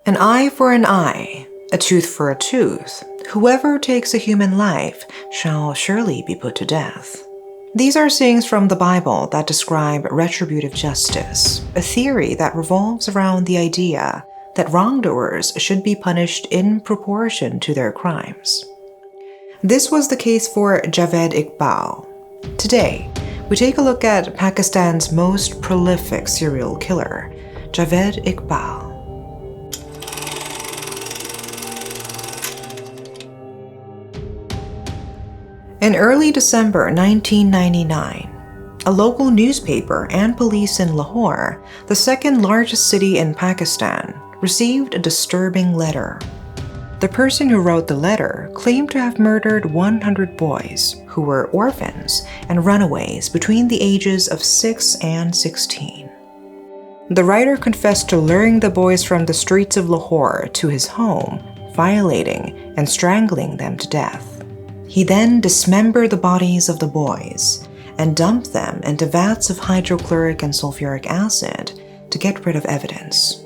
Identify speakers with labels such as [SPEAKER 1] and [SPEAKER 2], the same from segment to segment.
[SPEAKER 1] An eye for an eye, a tooth for a tooth. Whoever takes a human life shall surely be put to death. These are sayings from the Bible that describe retributive justice, a theory that revolves around the idea that wrongdoers should be punished in proportion to their crimes. This was the case for Javed Iqbal. Today, we take a look at Pakistan's most prolific serial killer, Javed Iqbal. In early December 1999, a local newspaper and police in Lahore, the second largest city in Pakistan, received a disturbing letter. The person who wrote the letter claimed to have murdered 100 boys who were orphans and runaways between the ages of 6 and 16. The writer confessed to luring the boys from the streets of Lahore to his home, violating and strangling them to death. He then dismembered the bodies of the boys and dumped them into vats of hydrochloric and sulfuric acid to get rid of evidence.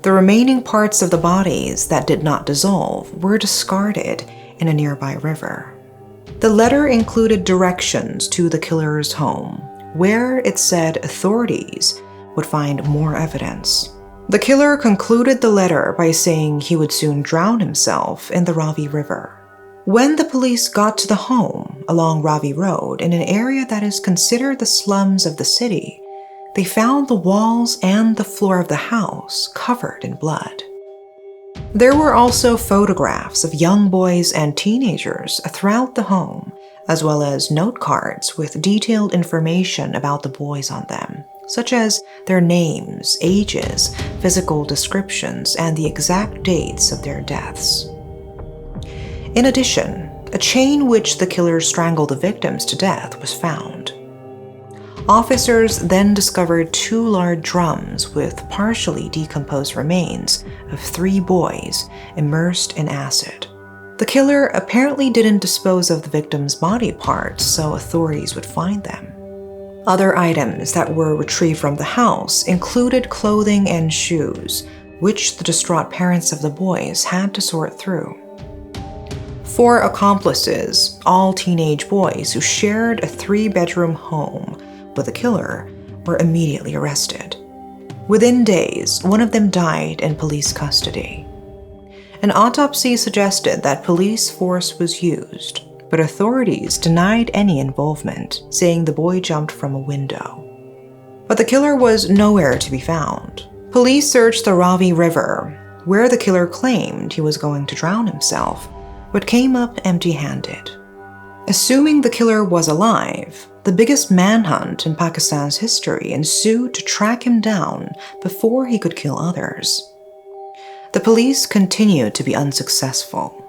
[SPEAKER 1] The remaining parts of the bodies that did not dissolve were discarded in a nearby river. The letter included directions to the killer's home, where it said authorities would find more evidence. The killer concluded the letter by saying he would soon drown himself in the Ravi River. When the police got to the home along Ravi Road in an area that is considered the slums of the city, they found the walls and the floor of the house covered in blood. There were also photographs of young boys and teenagers throughout the home, as well as note cards with detailed information about the boys on them, such as their names, ages, physical descriptions, and the exact dates of their deaths. In addition, a chain which the killer strangled the victims to death was found. Officers then discovered 2 large drums with partially decomposed remains of 3 boys immersed in acid. The killer apparently didn't dispose of the victims' body parts so authorities would find them. Other items that were retrieved from the house included clothing and shoes, which the distraught parents of the boys had to sort through. 4 accomplices, all teenage boys who shared a 3-bedroom home with the killer, were immediately arrested. Within days, one of them died in police custody. An autopsy suggested that police force was used, but authorities denied any involvement, saying the boy jumped from a window. But the killer was nowhere to be found. Police searched the Ravi River, where the killer claimed he was going to drown himself, but came up empty-handed. Assuming the killer was alive, the biggest manhunt in Pakistan's history ensued to track him down before he could kill others. The police continued to be unsuccessful.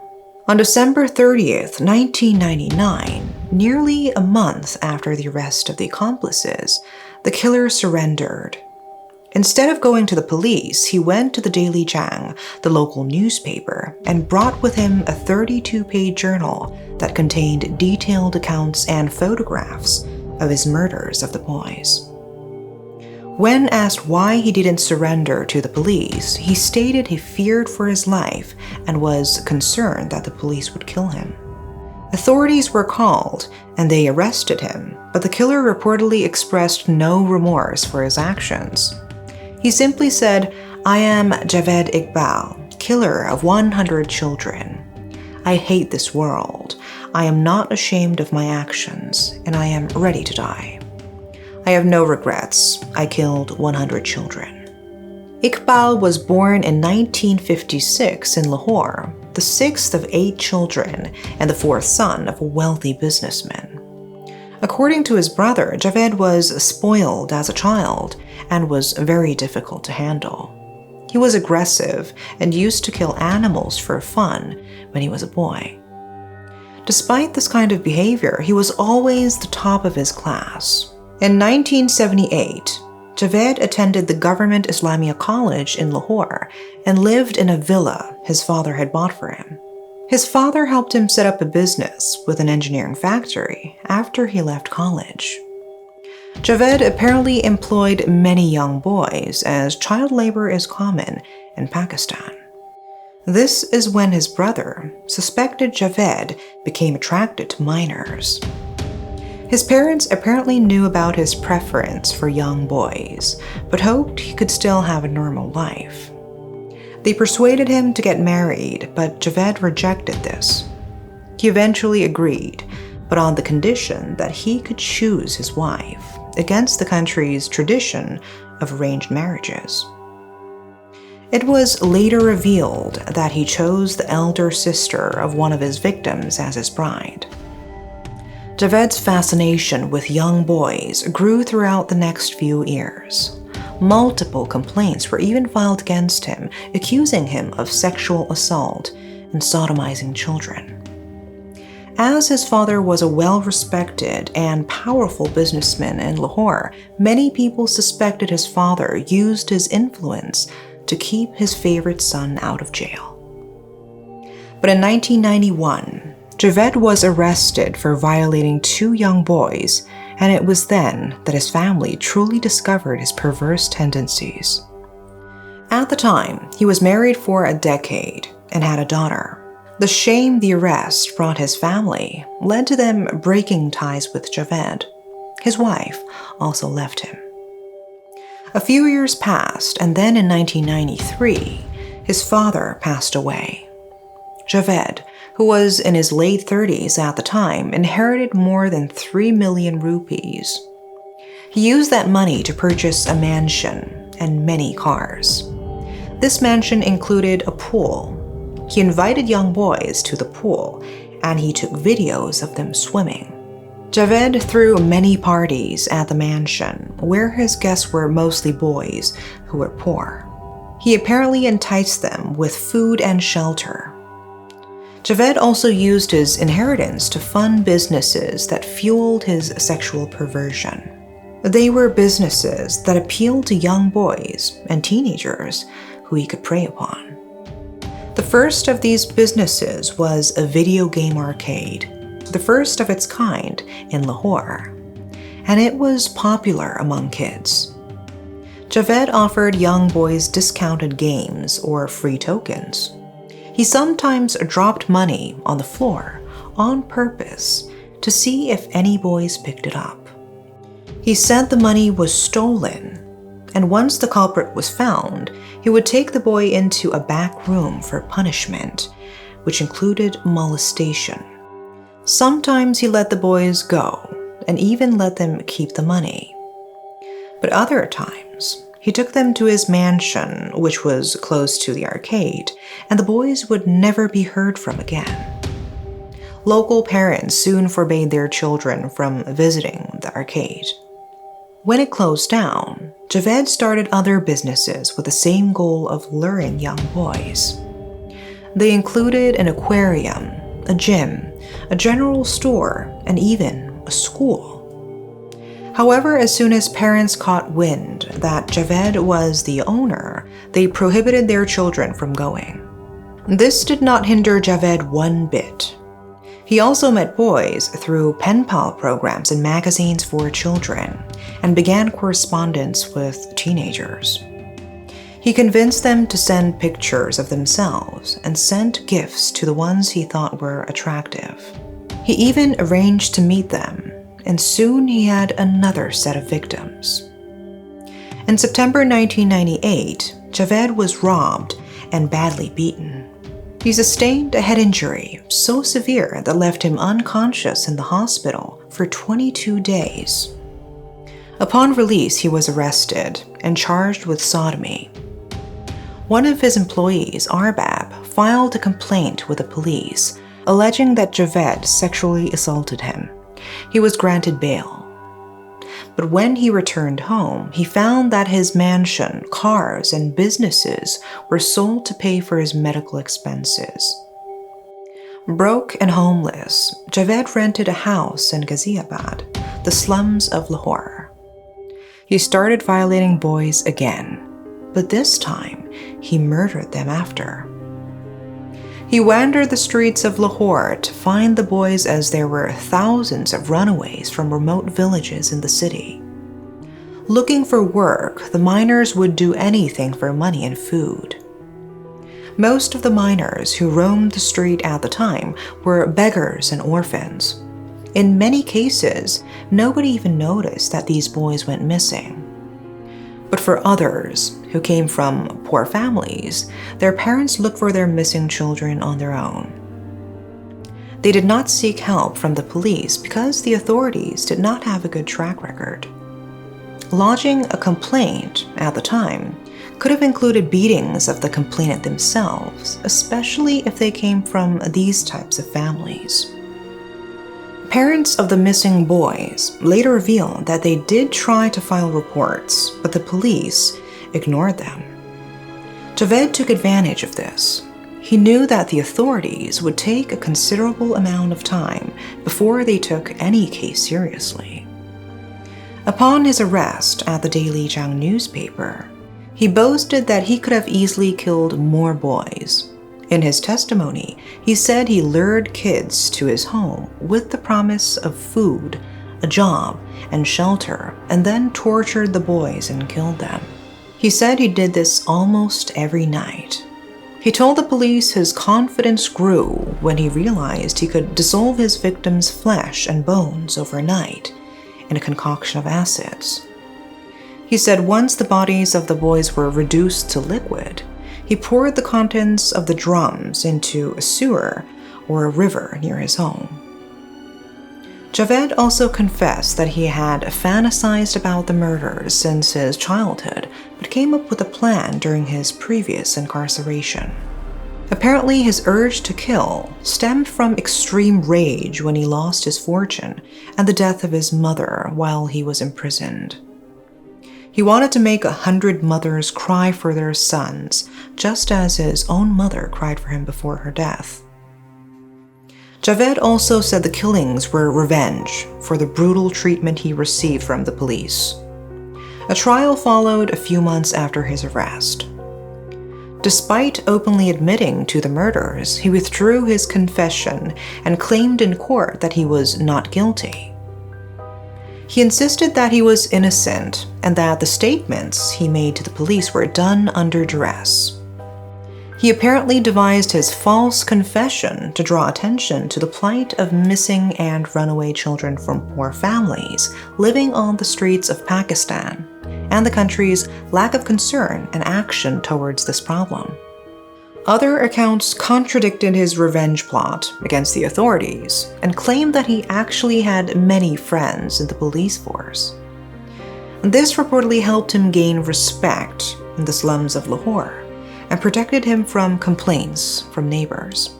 [SPEAKER 1] On December 30th, 1999, nearly a month after the arrest of the accomplices, the killer surrendered. Instead of going to the police, he went to the Daily Jang, the local newspaper, and brought with him a 32-page journal that contained detailed accounts and photographs of his murders of the boys. When asked why he didn't surrender to the police, he stated he feared for his life and was concerned that the police would kill him. Authorities were called, and they arrested him, but the killer reportedly expressed no remorse for his actions. He simply said, "I am Javed Iqbal, killer of 100 children. I hate this world. I am not ashamed of my actions, and I am ready to die. I have no regrets. I killed 100 children." Iqbal was born in 1956 in Lahore, the 6th of 8 children and the 4th son of a wealthy businessman. According to his brother, Javed was spoiled as a child and was very difficult to handle. He was aggressive and used to kill animals for fun when he was a boy. Despite this kind of behavior, he was always the top of his class. In 1978, Javed attended the Government Islamia College in Lahore and lived in a villa his father had bought for him. His father helped him set up a business with an engineering factory after he left college. Javed apparently employed many young boys, as child labor is common in Pakistan. This is when his brother, suspected Javed, became attracted to minors. His parents apparently knew about his preference for young boys, but hoped he could still have a normal life. They persuaded him to get married, but Javed rejected this. He eventually agreed, but on the condition that he could choose his wife, against the country's tradition of arranged marriages. It was later revealed that he chose the elder sister of one of his victims as his bride. Javed's fascination with young boys grew throughout the next few years. Multiple complaints were even filed against him, accusing him of sexual assault and sodomizing children. As his father was a well-respected and powerful businessman in Lahore, many people suspected his father used his influence to keep his favorite son out of jail. But in 1991, Javed was arrested for violating 2 young boys, and it was then that his family truly discovered his perverse tendencies. At the time, he was married for a decade and had a daughter. The shame the arrest brought his family led to them breaking ties with Javed. His wife also left him. A few years passed, and then in 1993, his father passed away. Javed, who was in his late 30s at the time, inherited more than 3 million rupees. He used that money to purchase a mansion and many cars. This mansion included a pool. He invited young boys to the pool, and he took videos of them swimming. Javed threw many parties at the mansion, where his guests were mostly boys who were poor. He apparently enticed them with food and shelter. Javed also used his inheritance to fund businesses that fueled his sexual perversion. They were businesses that appealed to young boys and teenagers who he could prey upon. The first of these businesses was a video game arcade, the first of its kind in Lahore, and it was popular among kids. Javed offered young boys discounted games or free tokens. He sometimes dropped money on the floor on purpose to see if any boys picked it up. He said the money was stolen, and once the culprit was found, he would take the boy into a back room for punishment, which included molestation. Sometimes he let the boys go and even let them keep the money. But other times, he took them to his mansion, which was close to the arcade, and the boys would never be heard from again. Local parents soon forbade their children from visiting the arcade. When it closed down, Javed started other businesses with the same goal of luring young boys. They included an aquarium, a gym, a general store, and even a school. However, as soon as parents caught wind that Javed was the owner, they prohibited their children from going. This did not hinder Javed one bit. He also met boys through pen pal programs and magazines for children, and began correspondence with teenagers. He convinced them to send pictures of themselves and sent gifts to the ones he thought were attractive. He even arranged to meet them, and soon he had another set of victims. In September 1998, Javed was robbed and badly beaten. He sustained a head injury so severe that left him unconscious in the hospital for 22 days. Upon release, he was arrested and charged with sodomy. One of his employees, Arbab, filed a complaint with the police, alleging that Javed sexually assaulted him. He was granted bail. But when he returned home, he found that his mansion, cars, and businesses were sold to pay for his medical expenses. Broke and homeless, Javed rented a house in Ghaziabad, the slums of Lahore. He started violating boys again, but this time he murdered them after. He wandered the streets of Lahore to find the boys, as there were thousands of runaways from remote villages in the city. Looking for work, the miners would do anything for money and food. Most of the minors who roamed the street at the time were beggars and orphans. In many cases, nobody even noticed that these boys went missing. But for others who came from poor families, their parents looked for their missing children on their own. They did not seek help from the police because the authorities did not have a good track record. Lodging a complaint at the time could have included beatings of the complainant themselves, especially if they came from these types of families. Parents of the missing boys later revealed that they did try to file reports, but the police ignored them. Javed took advantage of this. He knew that the authorities would take a considerable amount of time before they took any case seriously. Upon his arrest at the Daily Jiang newspaper, he boasted that he could have easily killed more boys. In his testimony, he said he lured kids to his home with the promise of food, a job, and shelter, and then tortured the boys and killed them. He said he did this almost every night. He told the police his confidence grew when he realized he could dissolve his victims' flesh and bones overnight in a concoction of acids. He said once the bodies of the boys were reduced to liquid, he poured the contents of the drums into a sewer or a river near his home. Javed also confessed that he had fantasized about the murders since his childhood, but came up with a plan during his previous incarceration. Apparently, his urge to kill stemmed from extreme rage when he lost his fortune and the death of his mother while he was imprisoned. He wanted to make 100 mothers cry for their sons, just as his own mother cried for him before her death. Javed also said the killings were revenge for the brutal treatment he received from the police. A trial followed a few months after his arrest. Despite openly admitting to the murders, he withdrew his confession and claimed in court that he was not guilty. He insisted that he was innocent and that the statements he made to the police were done under duress. He apparently devised his false confession to draw attention to the plight of missing and runaway children from poor families living on the streets of Pakistan, and the country's lack of concern and action towards this problem. Other accounts contradicted his revenge plot against the authorities and claimed that he actually had many friends in the police force. This reportedly helped him gain respect in the slums of Lahore and protected him from complaints from neighbors.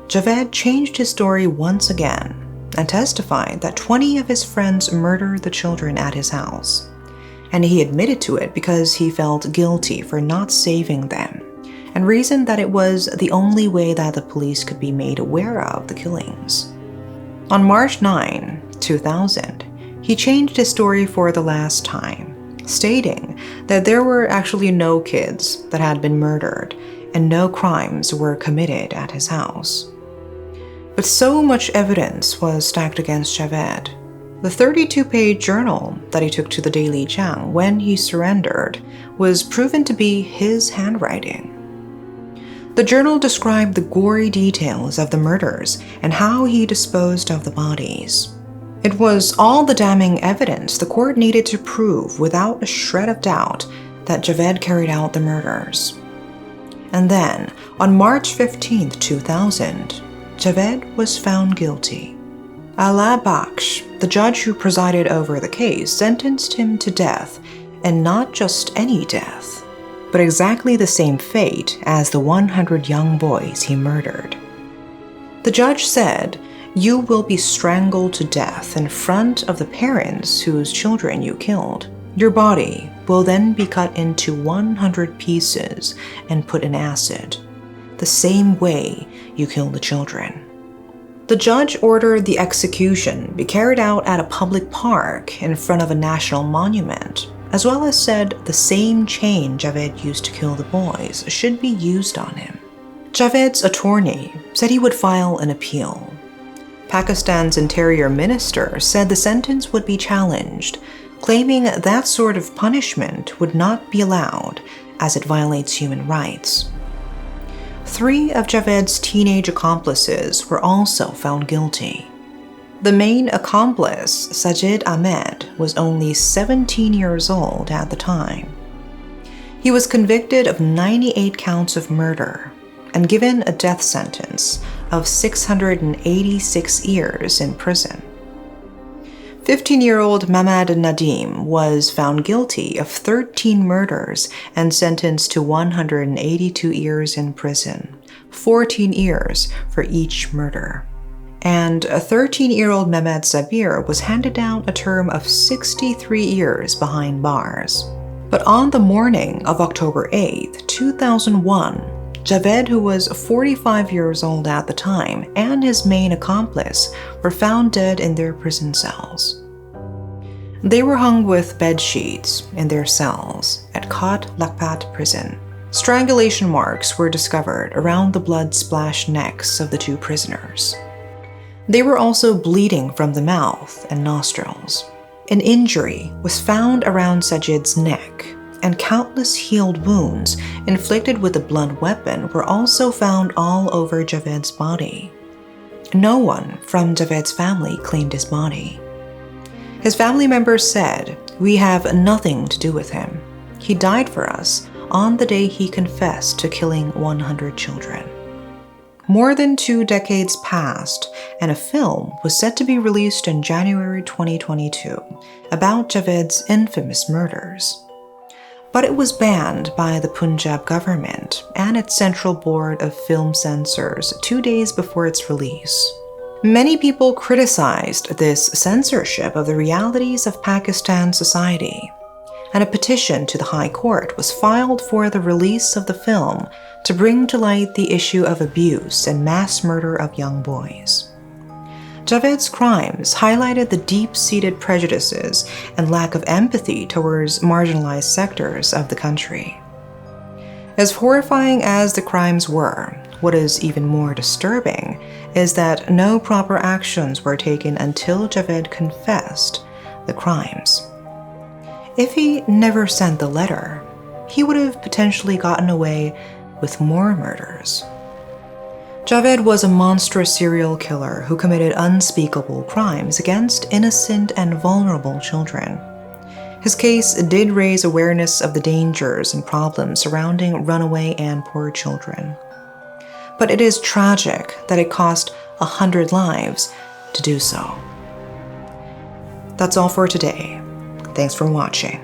[SPEAKER 1] Javed changed his story once again and testified that 20 of his friends murdered the children at his house, and he admitted to it because he felt guilty for not saving them, and reasoned that it was the only way that the police could be made aware of the killings. On March 9, 2000, he changed his story for the last time, stating that there were actually no kids that had been murdered and no crimes were committed at his house. But so much evidence was stacked against Javed. The 32-page journal that he took to the Daily Jiang when he surrendered was proven to be his handwriting. The journal described the gory details of the murders and how he disposed of the bodies. It was all the damning evidence the court needed to prove without a shred of doubt that Javed carried out the murders. And then, on March 15, 2000, Javed was found guilty. Ala Bakhsh, the judge who presided over the case, sentenced him to death, and not just any death, but exactly the same fate as the 100 young boys he murdered. The judge said, "You will be strangled to death in front of the parents whose children you killed. Your body will then be cut into 100 pieces and put in acid, the same way you killed the children." The judge ordered the execution be carried out at a public park in front of a national monument, as well as said the same chain Javed used to kill the boys should be used on him. Javed's attorney said he would file an appeal. Pakistan's interior minister said the sentence would be challenged, claiming that sort of punishment would not be allowed as it violates human rights. 3 of Javed's teenage accomplices were also found guilty. The main accomplice, Sajid Ahmed, was only 17 years old at the time. He was convicted of 98 counts of murder and given a death sentence of 686 years in prison. 15-year-old Mamad Nadim was found guilty of 13 murders and sentenced to 182 years in prison, 14 years for each murder. And a 13-year-old Mehmet Sabir was handed down a term of 63 years behind bars. But on the morning of October 8, 2001, Javed, who was 45 years old at the time, and his main accomplice were found dead in their prison cells. They were hung with bed sheets in their cells at Kot Lakpat prison. Strangulation marks were discovered around the blood-splashed necks of the 2 prisoners. They were also bleeding from the mouth and nostrils. An injury was found around Sajid's neck, and countless healed wounds inflicted with a blunt weapon were also found all over Javed's body. No one from Javed's family claimed his body. His family members said, "We have nothing to do with him. He died for us on the day he confessed to killing 100 children." More than 2 decades passed, and a film was set to be released in January 2022 about Javed's infamous murders. But it was banned by the Punjab government and its Central Board of Film Censors 2 days before its release. Many people criticized this censorship of the realities of Pakistan society, and a petition to the High Court was filed for the release of the film to bring to light the issue of abuse and mass murder of young boys. Javed's crimes highlighted the deep-seated prejudices and lack of empathy towards marginalized sectors of the country. As horrifying as the crimes were, what is even more disturbing is that no proper actions were taken until Javed confessed the crimes. If he never sent the letter, he would have potentially gotten away with more murders. Javed was a monstrous serial killer who committed unspeakable crimes against innocent and vulnerable children. His case did raise awareness of the dangers and problems surrounding runaway and poor children. But it is tragic that it cost 100 lives to do so. That's all for today. Thanks for watching.